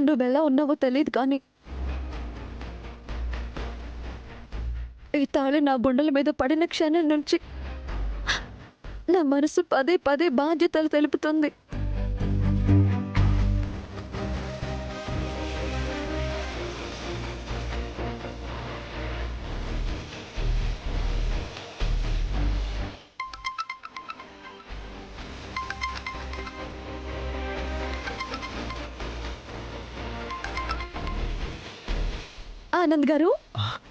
నువ్వెలా ఉన్నావో తెలియదు కానీ ఈ తాళి నా గుండెల మీద పడిన క్షణం నుంచి నా మనసు పదే పదే బాధ్యతలు తెలుపుతుంది. ఆనంద్ గారు,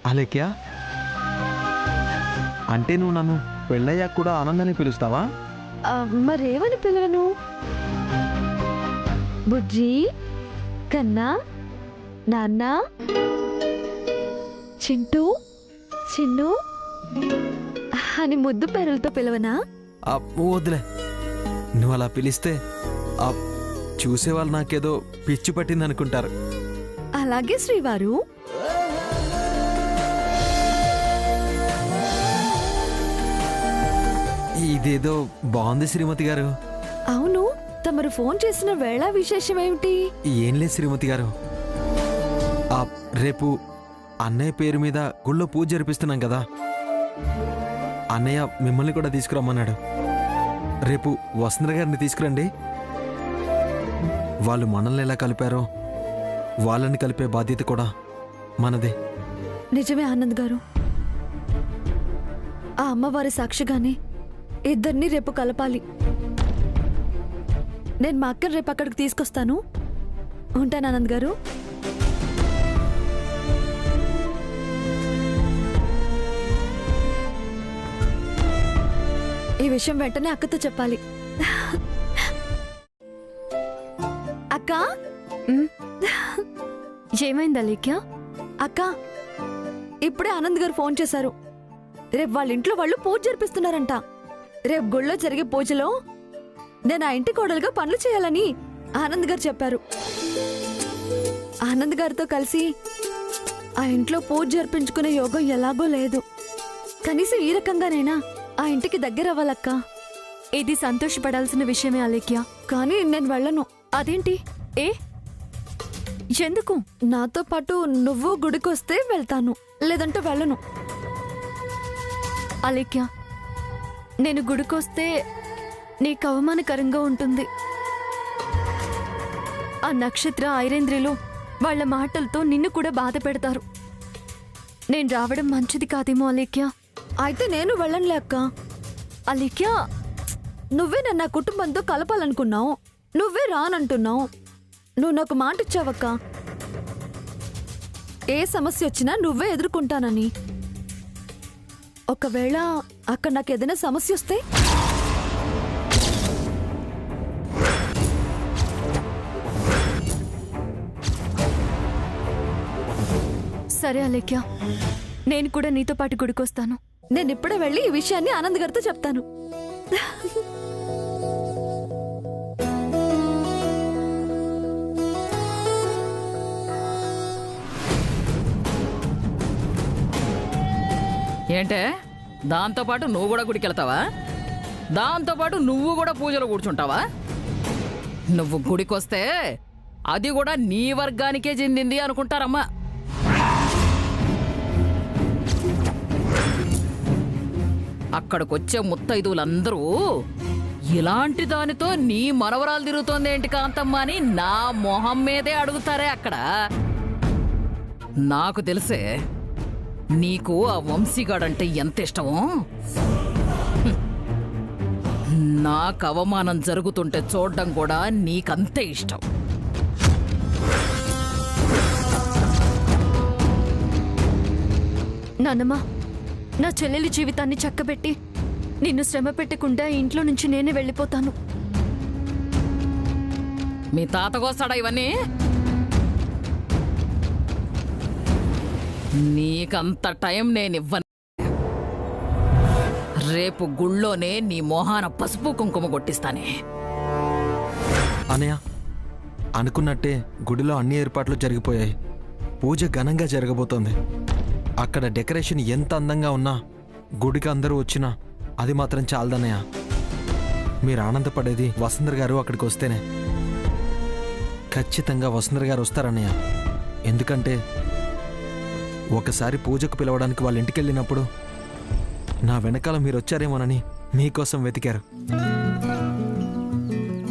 అలేఖ్య, అంటే నువ్వు నన్ను పెళ్ళయ్యాక కూడా ఆనందాన్ని పిలుస్తావా? మరేమని పిల్లలను? బుజ్జి, కన్నా, నాన్న, చింటూ, చిన్ను అని ముద్దు పేర్లతో పిలవనా? వద్దులే, నువ్వు అలా పిలిస్తే చూసేవాళ్ళు నాకేదో పిచ్చి పట్టింది అనుకుంటారు. అలాగే శ్రీవారు. ఇదేదో బాగుంది శ్రీమతి గారు. అవును, తమరు ఫోన్ చేసిన వేళ విశేషం ఏమిటి? ఏం లేదు శ్రీమతి గారు, రేపు అన్నయ్య పేరు మీద గుళ్ళో పూజ జరిపిస్తున్నాం కదా. అన్నయ్య మిమ్మల్ని కూడా తీసుకురమ్మన్నాడు. రేపు వసుంధర గారిని తీసుకురండి. వాళ్ళు మనల్ని ఎలా కలిపారో వాళ్ళని కలిపే బాధ్యత కూడా మనదే. నిజమే ఆనంద్ గారు. ఆ అమ్మవారి సాక్షిగానే ఇద్దరిని రేపు కలపాలి. నేను మా అక్కని రేపు అక్కడికి తీసుకొస్తాను. ఉంటాను ఆనంద్ గారు. ఈ విషయం వెంటనే అక్కతో చెప్పాలి. అక్క, ఏమైంది అలేఖ్య? అక్క, ఇప్పుడే ఆనంద్ గారు ఫోన్ చేశారు. రేపు వాళ్ళ ఇంట్లో వాళ్ళు పూజ జరిపిస్తున్నారంట. రేపు గుళ్ళో జరిగే పూజలో నేను ఆ ఇంటి కోడలుగా పనులు చేయాలని ఆనంద్ గారు చెప్పారు. ఆనంద్ గారితో కలిసి ఆ ఇంట్లో పూజ జరిపించుకునే యోగం ఎలాగో లేదు. కనీసం ఈ రకంగానైనా ఆ ఇంటికి దగ్గర అవ్వాలక్క. ఇది సంతోషపడాల్సిన విషయమే అలేఖ్య. కానీ నేను వెళ్ళను. అదేంటి? ఎందుకు? నాతో పాటు నువ్వు గుడికొస్తే వెళ్తాను, లేదంటే వెళ్ళను. అలేఖ్య, నేను గుడికొస్తే నీకు అవమానకరంగా ఉంటుంది. ఆ నక్షత్ర ఐరేంద్రిలో వాళ్ల మాటలతో నిన్ను కూడా బాధ పెడతారు. నేను రావడం మంచిది కాదేమో అలేఖ్య. అయితే నేను వెళ్ళనులే అక్క. అలేఖ్య, నువ్వే నన్ను నా కుటుంబంతో కలపాలనుకున్నావు, నువ్వే రానంటున్నావు. నువ్వు నాకు మాట ఇచ్చావక్క, ఏ సమస్య వచ్చినా నువ్వే ఎదుర్కొంటానని. ఒకవేళ అక్కడ నాకు ఏదైనా సమస్య వస్తే? సరే అలేఖ్య, నేను కూడా నీతో పాటు గుడికొస్తాను. నేను ఇప్పుడే వెళ్ళి ఈ విషయాన్ని ఆనంద్ గారితో చెప్తాను. ఏంటే, దాంతోపాటు నువ్వు కూడా గుడికి వెళ్తావా? దాంతోపాటు నువ్వు కూడా పూజలో కూర్చుంటావా? నువ్వు గుడికొస్తే అది కూడా నీ వర్గానికే చెందింది అనుకుంటారమ్మా. అక్కడికొచ్చే ముత్తైదువులందరూ ఇలాంటి దానితో నీ మనవరాలు తిరుగుతోంది ఏంటి కాంతమ్మ అని నా మొహం మీదే అడుగుతారే అక్కడ. నాకు తెలిసే నీకు ఆ వంశీగాడంటే ఎంత ఇష్టమో. నాకు అవమానం జరుగుతుంటే చూడడం కూడా నీకంతే ఇష్టం. నాన్నమ్మా, నా చెల్లెలి జీవితాన్ని చక్కబెట్టి నిన్ను శ్రమ పెట్టకుండా ఇంట్లో నుంచి నేనే వెళ్ళిపోతాను. మీ తాతకొస్తాడా ఇవన్నీ? నీకంత టైం నేనివ్వను. రేపు గుళ్ళోనే నీ మొహాన పసుపు కుంకుమ కొట్టిస్తానే. అనయ్య, అనుకున్నట్టే గుడిలో అన్ని ఏర్పాట్లు జరిగిపోయాయి. పూజ ఘనంగా జరగబోతోంది. అక్కడ డెకరేషన్ ఎంత అందంగా ఉన్నా గుడికి అందరూ వచ్చినా అది మాత్రం చాలదన్నయ్య. మీరు ఆనందపడేది వసుంధర గారు అక్కడికి వస్తేనే. ఖచ్చితంగా వసుంధర గారు వస్తారన్నయ్య. ఎందుకంటే ఒకసారి పూజకు పిలవడానికి వాళ్ళ ఇంటికి వెళ్ళినప్పుడు నా వెనకాల మీరు వచ్చారేమోనని మీకోసం వెతికారు.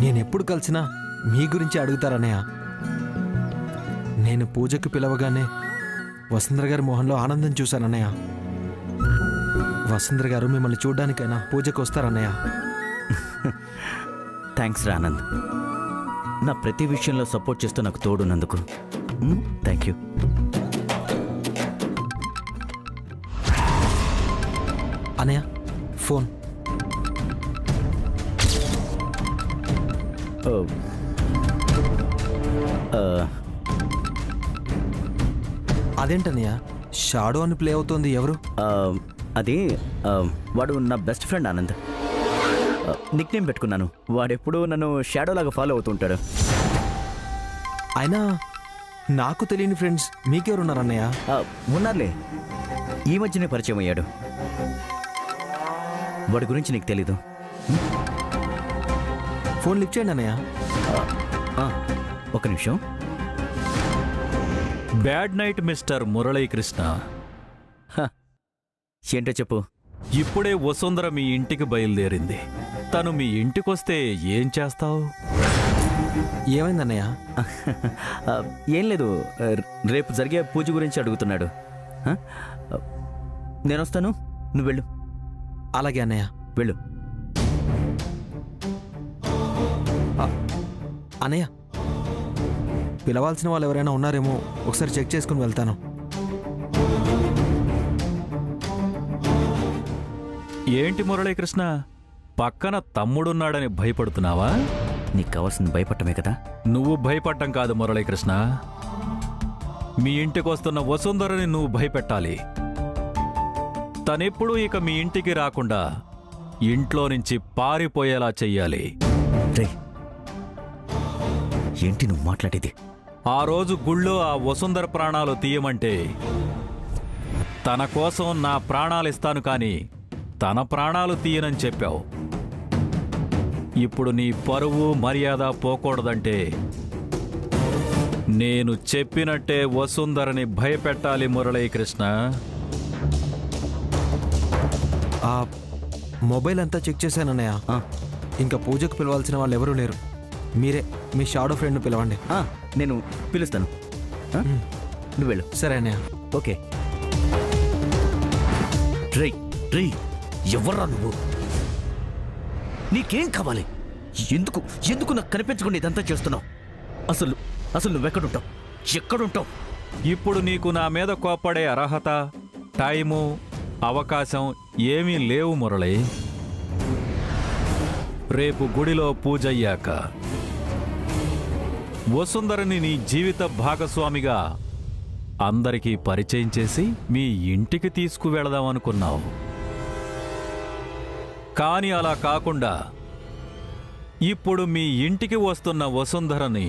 నేనెప్పుడు కలిసినా మీ గురించి అడుగుతారన్నయ్య. నేను పూజకు పిలవగానే వసుంధర గారి మొహంలో ఆనందం చూశానన్నయ్య. వసుంధర గారు మిమ్మల్ని చూడ్డానికైనా పూజకు వస్తారన్నయ్య. థ్యాంక్స్ రా ఆనంద్, నా ప్రతి విషయంలో సపోర్ట్ చేస్తూ నాకు తోడున్నందుకు. Thank you. అన్నయ్య ఫోన్. అదేంటన్నయ్య షాడో అని ప్లే అవుతోంది? ఎవరు? అది వాడు నా best friend Anand. Nickname పెట్టుకున్నాను. వాడెప్పుడూ నన్ను షాడో లాగా ఫాలో అవుతుంటాడు. అయినా నాకు తెలియని ఫ్రెండ్స్ మీకెవరున్నారన్నయ్య? ఉన్నారులే, ఈ మధ్యనే పరిచయం అయ్యాడు. వాడి గురించి నీకు తెలీదు. ఫోన్ లిఫ్ట్ చేయండి అన్నయ్య. ఒక నిమిషం. Bad night mister Muralikrishna. ఏంటో చెప్పు. ఇప్పుడే వసుంధర మీ ఇంటికి బయలుదేరింది. తను మీ ఇంటికొస్తే ఏం చేస్తావు? ఏమైందన్నయ్య? ఏం లేదు, రేపు జరిగే పూజ గురించి అడుగుతున్నాడు. నేనొస్తాను, నువ్వు వెళ్ళు. అలాగే అన్నయ్య. వెళ్ళు. అన్నయ్య పిలవాల్సిన వాళ్ళు ఎవరైనా ఉన్నారేమో ఒకసారి చెక్ చేసుకుని వెళ్తాను. ఏంటి మురళీకృష్ణ, పక్కన తమ్ముడున్నాడని భయపడుతున్నావా? నీకు కావాల్సింది భయపడటమే కదా. నువ్వు భయపడ్డం కాదు మురళీకృష్ణ, మీ ఇంటికొస్తున్న వసుంధరని నువ్వు భయపెట్టాలి. తనెప్పుడూ ఇక మీ ఇంటికి రాకుండా ఇంట్లో నుంచి పారిపోయేలా చెయ్యాలి. ఏంటి నువ్వు మాట్లాడేది? ఆ రోజు గుళ్ళో ఆ వసుంధర ప్రాణాలు తీయమంటే తన కోసం నా ప్రాణాలిస్తాను కానీ తన ప్రాణాలు తీయనని చెప్పావు. ఇప్పుడు నీ పరువు మర్యాద పోకూడదంటే నేను చెప్పినట్టే వసుంధరని భయపెట్టాలి మురళీకృష్ణ. ఆ మొబైల్ అంతా చెక్ చేశానన్నయ్య. ఇంకా పూజకు పిలవాల్సిన వాళ్ళు ఎవరూ లేరు. మీరే మీ షాడో ఫ్రెండ్ను పిలవండి. నేను పిలుస్తాను. నువ్వు వెళ్ళు. సరే అన్నయ్య. ఓకే. రే రే, ఎవర్రా నువ్వు? నీకేం కావాలి? ఎందుకు ఎందుకు నాకు కనిపించకుండా ఇదంతా చేస్తున్నావు? అసలు అసలు నువ్వెక్కడుంటావు? ఎక్కడుంటావు? ఇప్పుడు నీకు నా మీద కోప్పడే అర్హత, టైము, అవకాశం ఏమీ లేవు మురళి. రేపు గుడిలో పూజయ్యాక వసుంధరని నీ జీవిత భాగస్వామిగా అందరికీ పరిచయం చేసి మీ ఇంటికి తీసుకువెళదామనుకున్నావు. కానీ అలా కాకుండా ఇప్పుడు మీ ఇంటికి వస్తున్న వసుంధరని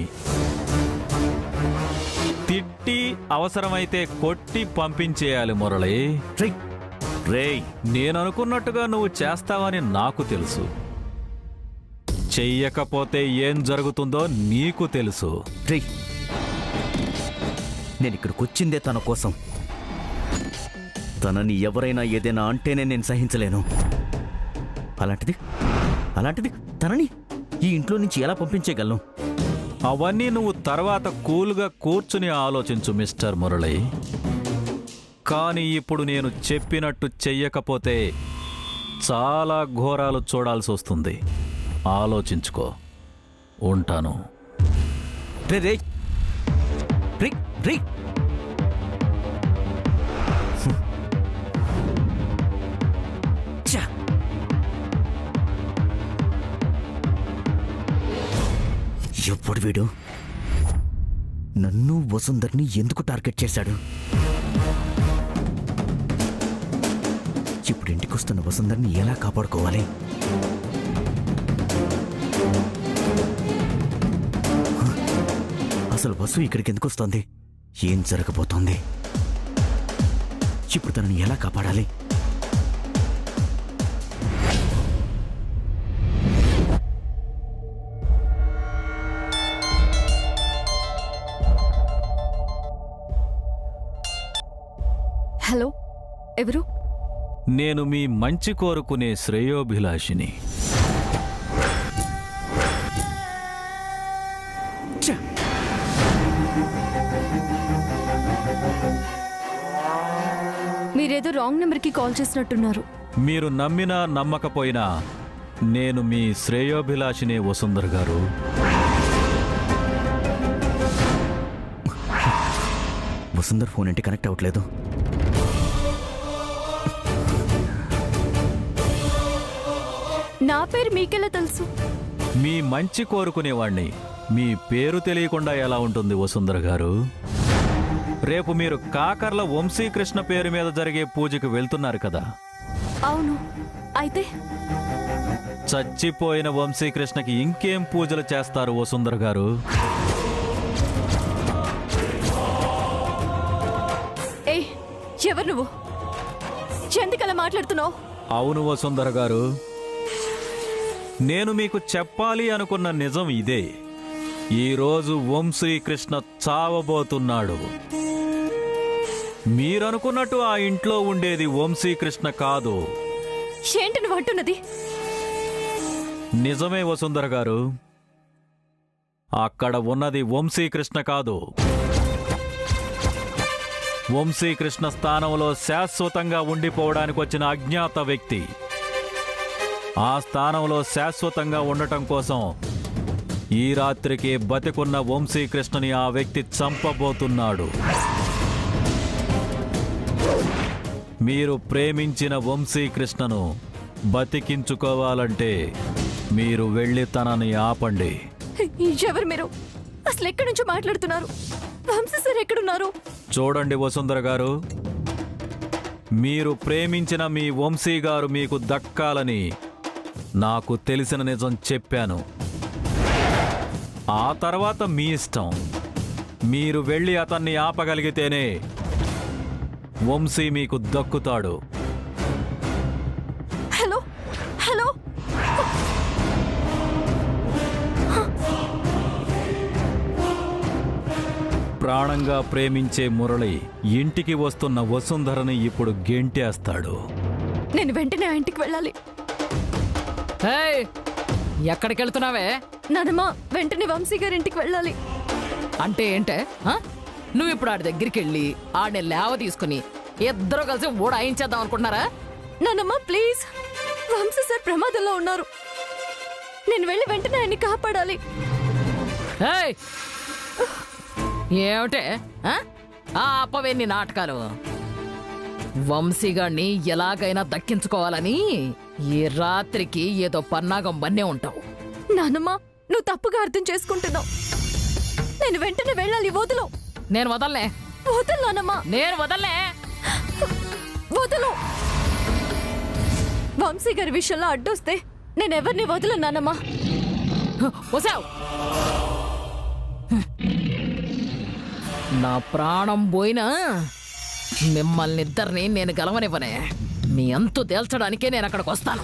తిట్టి అవసరమైతే కొట్టి పంపించేయాలి మురళి. రేయ్, నేననుకున్నట్టుగా నువ్వు చేస్తావని నాకు తెలుసు. చెయ్యకపోతే ఏం జరుగుతుందో నీకు తెలుసు. రేయ్, నేనిక్కడికి వచ్చిందే తన కోసం. తనని ఎవరైనా ఏదైనా అంటేనే నేను సహించలేను. అలాంటిది తనని ఈ ఇంట్లో నుంచి ఎలా పంపించేయగలను? అవన్నీ నువ్వు తర్వాత కూల్గా కూర్చుని ఆలోచించు మిస్టర్ మురళి. కానీ ఇప్పుడు నేను చెప్పినట్టు చెయ్యకపోతే చాలా ఘోరాలు చూడాల్సి వస్తుంది. ఆలోచించుకో. ఉంటాను. రే రే రే రే, ఎప్పుడు వీడు నన్ను వసుంధర్ని ఎందుకు టార్గెట్ చేశాడు? ఇప్పుడు ఇంటికొస్తున్న వసుంధర్ని ఎలా కాపాడుకోవాలి? అసలు వసు ఇక్కడికి ఎందుకు వస్తోంది? ఏం జరగబోతోంది? ఇప్పుడు తనని ఎలా కాపాడాలి? ఎవరు? నేను మీ మంచి కోరుకునే శ్రేయోభిలాషిని. మీరేదో రాంగ్ నెంబర్కి కాల్ చేసినట్టున్నారు. మీరు నమ్మినా నమ్మకపోయినా నేను మీ శ్రేయోభిలాషినే వసుంధర్ గారు. వసుంధర్ ఫోన్ ఏంటి కనెక్ట్ అవ్వట్లేదు? నా పేరు మీకెలా తెలుసు? మీ మంచి కోరుకునేవాణ్ణి. మీ పేరు తెలియకుండా ఎలా ఉంటుంది వసుంధర్ గారు? రేపు మీరు కాకర్ల వంశీకృష్ణ పేరు మీద జరిగే పూజకు వెళ్తున్నారు కదా? అవును. అయితే చచ్చిపోయిన వంశీకృష్ణకి ఇంకేం పూజలు చేస్తారు వసుంధర్ గారు? ఏ, ఎవరు నువ్వు? ఎందుకలా మాట్లాడుతున్నావు? అవును వసుంధర్ గారు, నేను మీకు చెప్పాలి అనుకున్న నిజం ఇదే. ఈరోజు వంశీకృష్ణ చావబోతున్నాడు. మీరనుకున్నట్టు ఆ ఇంట్లో ఉండేది వంశీకృష్ణ కాదు. ఏంటి నువ్వు అంటున్నది? నిజమే వసుంధర్ గారు, అక్కడ ఉన్నది వంశీకృష్ణ కాదు. వంశీకృష్ణ స్థానంలో శాశ్వతంగా ఉండిపోవడానికి వచ్చిన అజ్ఞాత వ్యక్తి. ఆ స్థానంలో శాశ్వతంగా ఉండటం కోసం ఈ రాత్రికి బతికున్న వంశీకృష్ణని ఆ వ్యక్తి చంపబోతున్నాడు. మీరు ప్రేమించిన వంశీకృష్ణను బతికించుకోవాలంటే మీరు వెళ్ళి తనని ఆపండి. ఎవరు మీరు? అసలు ఎక్కడి నుంచో మాట్లాడుతున్నారు? వంశీ సార్ ఎక్కడున్నారు? చూడండి వసుంధర గారు, మీరు ప్రేమించిన మీ వంశీ గారు మీకు దక్కాలని నాకు తెలిసిన నిజం చెప్పాను. ఆ తర్వాత మీ ఇష్టం. మీరు వెళ్ళి అతన్ని ఆపగలిగితేనే వంశీ మీకు దక్కుతాడు. హలో హలో, ప్రాణంగా ప్రేమించే మురళి ఇంటికి వస్తున్న వసుంధరని ఇప్పుడు గెంటేస్తాడు. నేను వెంటనే ఆ ఇంటికి వెళ్ళాలి. ఏయ్, ఎక్కడికి వెళ్తున్నావే? నానమ్మ, వెంటనే వంశీ గారి ఇంటికి వెళ్ళాలి. అంటే ఏంటే? ఆ? నువ్వు ఇప్పుడు ఆడి దగ్గరికి వెళ్ళి ఆడిని లేవ తీసుకుని ఇద్దరు కలిసి ఊడాయించేద్దాం అనుకుంటున్నారా? నానమ్మ ప్లీజ్, వంశీ సార్ ప్రమాదంలో ఉన్నారు. నేను వెళ్ళి వెంటనే ఆయన్ని కాపాడాలి. ఏయ్, ఏమిటే? ఆ అప్పవేన్ని నాటకాలు. వంశీగాడిని ఎలాగైనా దక్కించుకోవాలని ఈ రాత్రికి ఏదో పన్నాగం బన్నే ఉంటావు. నానమ్మ, నువ్వు తప్పుగా అర్థం చేసుకుంటున్నావు. నేను వెంటనే వెళ్ళాలి. వదులు. నేను వదలనే. వదులు నానమ్మ. నేను వదలనే. వదులు. వంశీ గారి విషయంలో అడ్డొస్తే నేనెవరిని వదలను నానమ్మ. వసావ్, నా ప్రాణం పోయినా మిమ్మల్ని ఇద్దరిని నేను గెలవనివ్వనే. మీ అంతు తేల్చడానికే నేను అక్కడికి వస్తాను.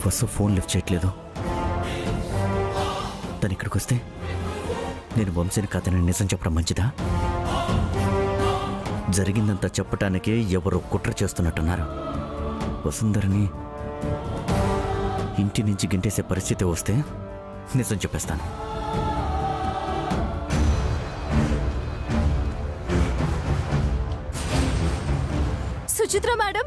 వసు ఫోన్ లిఫ్ట్ చేయట్లేదు. తను ఇక్కడికి వస్తే నేను వంశీని కథని నిజం చెప్పడం మంచిదా? జరిగిందంతా చెప్పటానికే ఎవరో కుట్ర చేస్తున్నట్టున్నారు. వసుంధరని ఇంటి నుంచి గింటేసే పరిస్థితి వస్తే నిజం చెప్పేస్తాను. సుచిత్ర మేడం,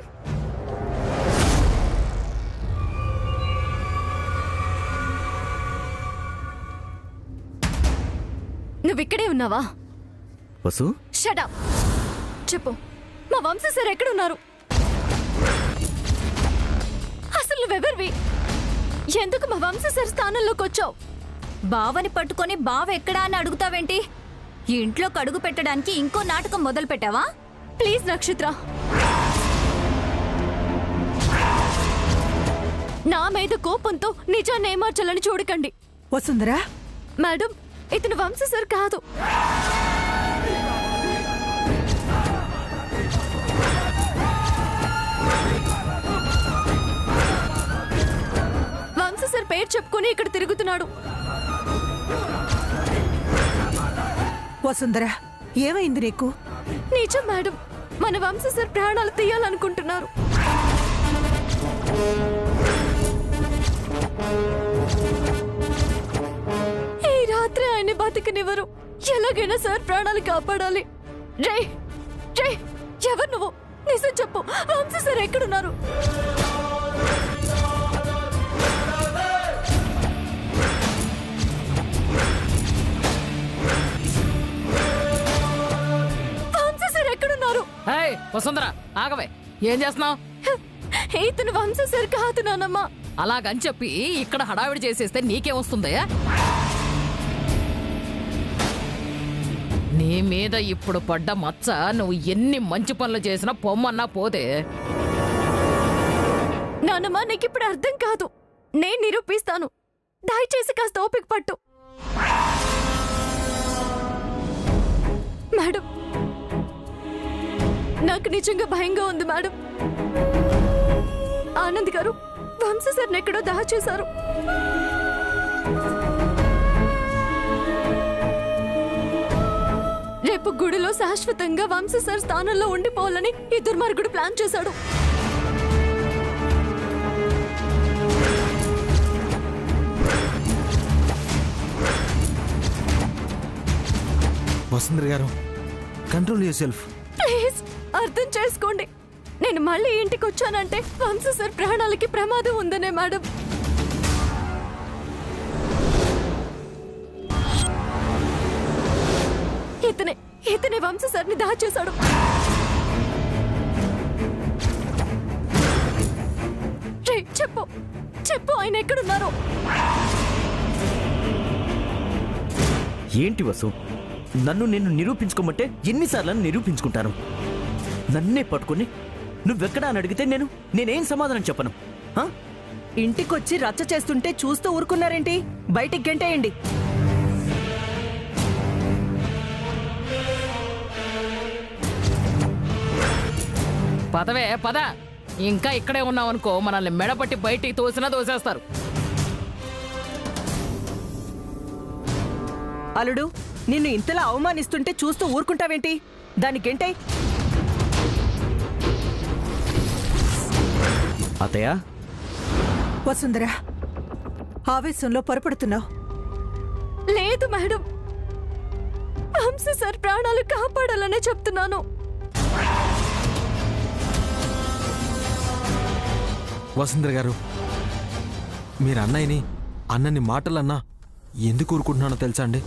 నువ్విక్కడే ఉన్నావా? Vasu, shut up. చెప్పు, మా వంశీ సార్ ఎక్కడున్నారు? అసలు నువ్వెవరివి? ఎందుకు మా వంశీ సార్ స్థానంలోకి వచ్చావు? బావని పట్టుకొని బావ ఎక్కడా అని అడుగుతావేంటి? ఈ ఇంట్లో కడుగు పెట్టడానికి ఇంకో నాటకం మొదలు పెట్టావా? ప్లీజ్ నక్షత్ర, నా మీద కోపంతో నిజాన్ని ఏమార్చాలని చూడకండి. వసుంధరా, మేడం, ఇతను వంశీ సార్ కాదు. పేరు చెప్పుకొని ఇక్కడ తిరుగుతున్నాడు. వసుంధర, ఏమైంది నీకు? నిజం మేడం, మన వంశ సార్ ప్రాణాలు తీయాలనుకుంటున్నారు. ఈ రాత్రి ఆయన్ని బతికనివ్వరు. ఎలాగైనా సార్ ప్రాణాలు కాపాడాలి. రే రే, ఎవరు నువ్వు? నిజం చెప్పు, వంశ సార్ ఎక్కడున్నారు? వంశ సార్ ఎక్కడున్నారు? హే వసుంధర, ఆగవే, ఏం చేస్తున్నావు? ఇతను వంశ సార్ కాదు నానమ్మా. అలాగని చెప్పి ఇక్కడ హడావిడి చేసేస్తే నీకేమొస్తుందయ్యా? నీ మీద ఇప్పుడు పడ్డ మచ్చ నువ్వు ఎన్ని మంచి పనులు చేసినా పొమ్మన్నా పోతే. నానమ్మా, నీకిప్పుడు అర్థం కాదు. నేను నిరూపిస్తాను. దయచేసి కాస్త ఓపిక పట్టు. మేడం, నాకు నిజంగా భయంగా ఉంది మేడం. ఆనంద్ గారు వంశ సార్ని ఎక్కడో దాచేశారు. రేపు గుడిలో శాశ్వతంగా వంశ సార్ స్థానంలో ఉండిపోవాలని ఈ దుర్మార్గుడు ప్లాన్ చేశాడు. వసుంధర గారు, కంట్రోల్ యువర్ సెల్ఫ్. ప్లీజ్ అర్థం చేసుకోండి. నేను మళ్ళీ ఇంటికి వచ్చానంటే వంశ సార్ ప్రాణాలకి ప్రమాదం ఉందనే మేడం. ఇతనే వంశ సార్ని దాచేశాడు. రే, చెప్పు చెప్పు, ఆయన ఎక్కడున్నారో. ఏంటి వసు, నన్ను నేను నిరూపించుకోమంటే ఎన్నిసార్లు నిరూపించుకుంటాను? నన్నే పట్టుకుని నువ్వెక్కడా అని అడిగితే నేనేం సమాధానం చెప్పను? హా? ఇంటికొచ్చి రచ్చ చేస్తుంటే చూస్తూ ఊరుకున్నారేంటి? బయటికి గంటేయండి. పదవే పద, ఇంకా ఇక్కడే ఉన్నావనుకో మనల్ని మెడపట్టి బయటికి తోసినా తోసేస్తారు. అల్లుడు, నిన్ను ఇంతలా అవమానిస్తుంటే చూస్తూ ఊరుకుంటావేంటి? దానికేంటే? అతయ్య, వసుంధర, ఆవేశంలో పొరపడుతున్నావు. లేదు మేడం, వంశ సార్ ప్రాణాలు కాపాడాలనే చెప్తున్నాను. వసుంధర గారు, మీరు అన్నయ్యని అన్నని మాటలన్నా ఎందుకు ఊరుకుంటున్నానో తెలుసా అండి?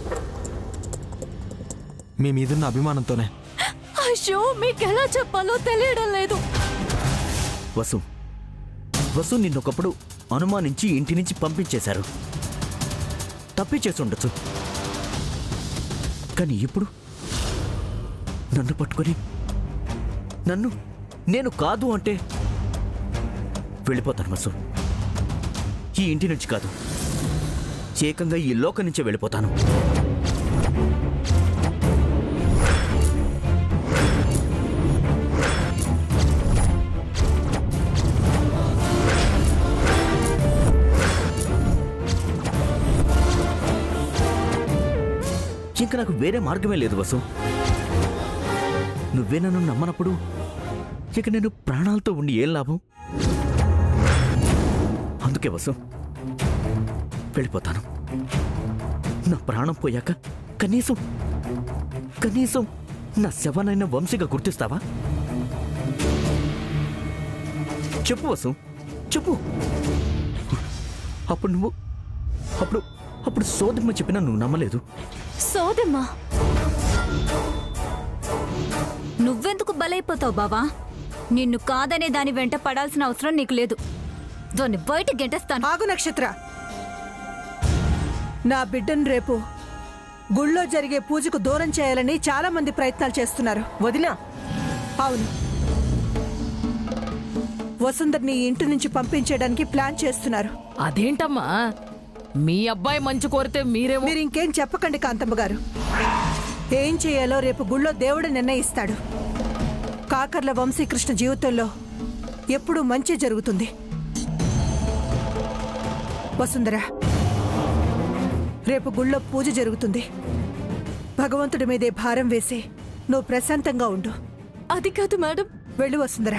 మీ మీదున్న అభిమానంతోనే. అయ్యో, మీకెలా చెప్పాలో తెలియడం లేదు. వసు నిన్నొకప్పుడు అనుమానించి ఇంటి నుంచి పంపించేశారు. తప్పిచేసి ఉండొచ్చు, కానీ ఇప్పుడు నన్ను పట్టుకొని నేను కాదు అంటే వెళ్ళిపోతాను వసు. ఈ ఇంటి నుంచి కాదు, ఏకంగా ఈ లోకం నుంచే వెళ్ళిపోతాను. ఇంకా నాకు వేరే మార్గమే లేదు వసు. నువ్వే నన్ను నమ్మనప్పుడు ఇక నేను ప్రాణాలతో ఉండి ఏం లాభం? అందుకే వసు వెళ్ళిపోతాను. నా ప్రాణం పోయాక కనీసం నా శవనైన వంశీగా గుర్తిస్తావా? చెప్పు వసు, చెప్పు. అప్పుడు సోదమ్మ చెప్పినా నువ్వు నమ్మలేదు. సోదమ్మా? నువ్వెందుకు బలైపోతావు బావా? నిన్ను కాదనే దాని వెంట పడాల్సిన అవసరం నీకు లేదు. దాన్ని బయట గెంటేస్తాను. ఆగు నక్షత్ర, నా బిడ్డను రేపు గుళ్ళో జరిగే పూజకు దూరం చేయాలని చాలా మంది ప్రయత్నాలు చేస్తున్నారు. వదినా? అవును, వసుంధర్ని ఇంటి నుంచి పంపించేయడానికి ప్లాన్ చేస్తున్నారు. అదేంటమ్మా, మీ అబ్బాయి మంచి కోరితే మీరేమో. మీరు ఇంకేం చెప్పకండి కాంతమ్మ గారు. ఏం చేయాలో రేపు గుళ్ళో దేవుడు నిర్ణయిస్తాడు. కాకర్ల వంశీకృష్ణ జీవితంలో ఎప్పుడూ మంచి జరుగుతుంది. వసుంధర, రేపు గుళ్ళో పూజ జరుగుతుంది. భగవంతుడి మీదే భారం వేసి నువ్వు ప్రశాంతంగా ఉండు. అది కాదు మేడం. వెళ్ళు వసుంధర.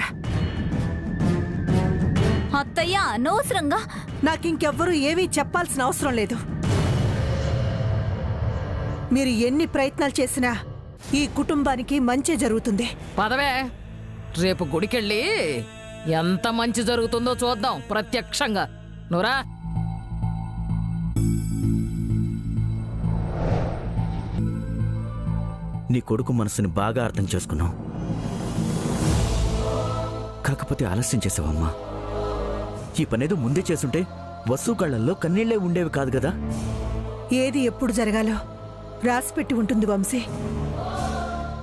అత్తయ్య అనవసరంగా నాకింకెవ్వరూ ఏమీ చెప్పాల్సిన అవసరం లేదు. మీరు ఎన్ని ప్రయత్నాలు చేసినా ఈ కుటుంబానికి మంచి జరుగుతుంది. పదవే, రేపు గుడికెళ్ళి ఎంత మంచి జరుగుతుందో చూద్దాం ప్రత్యక్షంగా. నువ్వురా. నీ కొడుకు మనసుని బాగా అర్థం చేసుకున్నావు. కాకపోతే ఆలస్యం చేసావమ్మా. ఈ పనేదో ముందే చేసుంటే వసు కళ్ళల్లో కన్నీళ్లే ఉండేవి కాదు కదా. ఏది ఎప్పుడు జరగాలో రాసిపెట్టి ఉంటుంది వంశీ.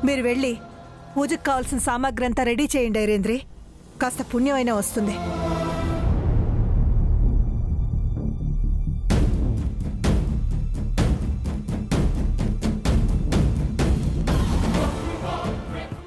మీరు వెళ్ళి పూజకు కావాల్సిన సామాగ్రి అంతా రెడీ చేయండి ఐరేంద్రి. కాస్త పుణ్యమైనా వస్తుంది.